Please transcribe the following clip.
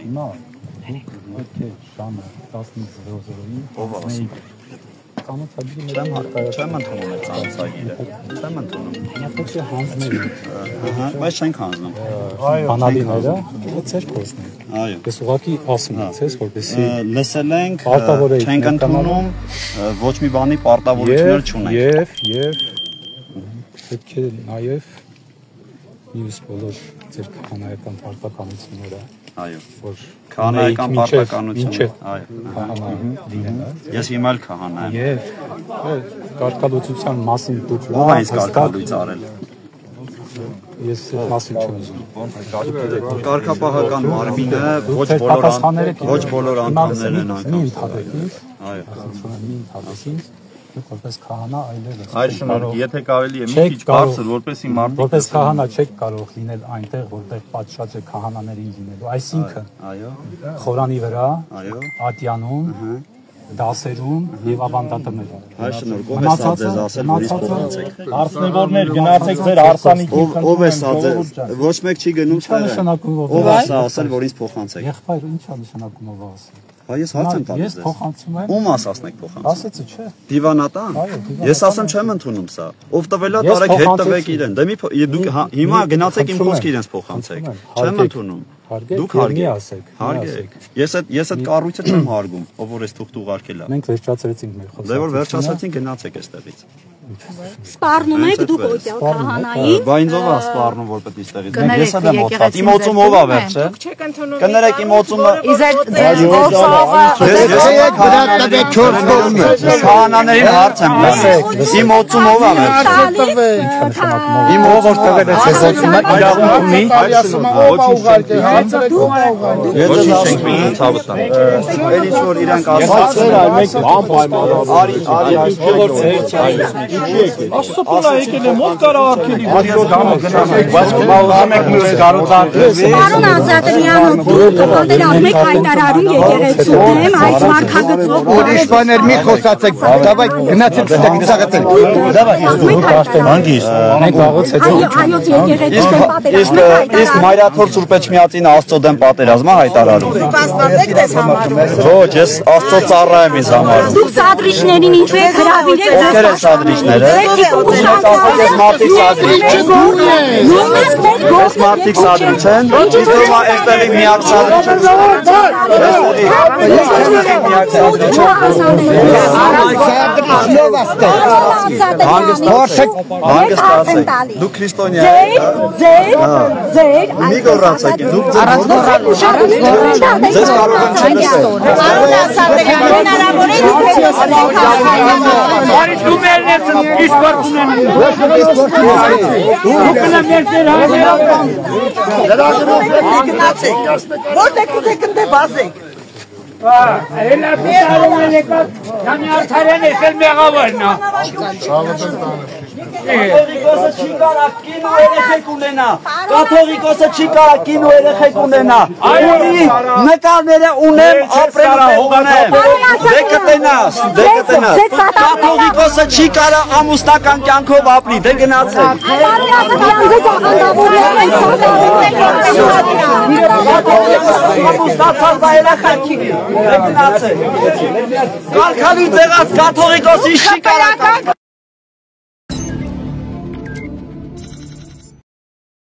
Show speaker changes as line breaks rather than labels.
հիմա պետք է ժամը 15:00-ին
ով ասում
Կանացագիրը նրան հարկայա
չեմ ընդունում այդ կանացագիրը չեմ ընդունում
պետք է հանձնել
բայց չենք հանձնում
բանալիները ծեր փոստն
այո
ես ուղղակի ասում եմ ցես որպեսզի
լսել ենք չենք ընդունում ոչ մի բանի պարտավորություններ չունենք
եւ պետք է նաեւ մյուս բոլոր ձեր քահանայական պարտականությունները
այո որ քահանայական պարտականությունը այո ես հիմա էլ քահանա եմ
եւ կարգալուծության մասին դուք
ով է իսկ կարգալույց արել
ես մասին չեմ
կարգապահական մարմինը ոչ բոլոր անդամներն են անգամ այո
որպես քահանա այլևս
այլ շնորհք եթե կարելի է մի քիչ բարձր որպեսի մարդիկ
որպես քահանա չեք կարող լինել այնտեղ որտեղ պատշաճ է քահանաներին լինելու այսինքն
այո
խորանի վրա
այո
ատյանում դասերում եւ ավանդատներում
այլ շնորհք ով է սա ձեզ ասել որից փոխանցեք
Արսնեվորներ գնացեք ձեր հարսանիքի
ով է սա ձեզ ոչ մեկ չի գնում ով է սա ասել որից փոխանցեք
եղբայր ինչա նշանակում ով ասել
Ես հարց եմ տալիս
ես փոխանցում եմ
ում ասացնեք փոխանցում
ասեցի չէ
դիվանատան ես ասեմ չեմ ընդունում սա ով տվելա տարեք հետ տվեք իրեն դե մի դուք հիմա գնացեք իմ խոսքը իրենց փոխանցեք չեմ ընդունում դուք հարգեք ես այդ կառույցը չեմ հարգում ով որ էս թուղթ ուղարկել է
մենք վերջացրեցինք մեր խոսքը
դե որ վերջացրեցին գնացեք այստեղից
Սպառնում եք դուք օտյալ քահանային
բա ինձ ով է սպառնում որ պետք է այստեղից ես էլ եմ օծված իմ օծում ով է վերջը կներեք իմ օծումը քահանաներին հարց եմ լսեք իմ օծում ով է վերջը իմ ով որ տվել է ցեզ օծումը իրավունք ունի ոչինչ չենք մի ցավը տան էլ ինչ որ իրանք ասացել մեկ անպայման արի
Աստծո փոքր եկել է մոտ կարա արքելի
Այո դամը գնացեք բայց մաղամեք մյուս կառուցարկվի
Պարոն Ազատյանը դուք ասում եք հայտարարում եկեղեցու դեմ այս մարքագծով
ուրիշ բաներ մի խոսացեք դավայ գնացեք ստեղծագտել
դավայ հանգիստ մենք վաղուց հետո
այո եկեղեցու դեմ պատերազմ
իսկ Մայրաթոր Սուրբ Էջմիածին Աստծո դեմ պատերազմը հայտարարում
Պաստված եք դες համարում
ոչ ես Աստծո ծառա եմ ինձ համարում
դուք սադրիչներին ինչու եք հրավիրել
ովքեր են սադրիչները Ես մարդիկ սադրիչ են իսկ ո՞վ է այստեղի միակ սադրիչը հանգստացեք դուք քրիստոնյա եք
ձեր
մի գոռացեք դուք ձեզ կարող եմ չլսել
Պարոն Ազատյան հնարավոր է դուք
Արի դու մերնես իսպորտում են դուք կնա մերտեր հաներական
Որտե՞ք ուզեք ընդ բազեք
Հելա պիտարում են եկած Կանի արդարյան եսել մեղավարն
Կաթողիկոսը չի կարա կին ու երեխեք ունենա Կաթողիկոսը չի կարա կին ու երեխեք ունենա Ունի նկարները ունեմ ապրելը ունեմ Դե կտենաս Կաթողիկոսը չի կարա ամուսնական կյանքով ապրի Դե գնացեք Ամուսնացած երեխա չի Դե գնացեք Կարգալի ձեղած կաթողիկոսի չի կարա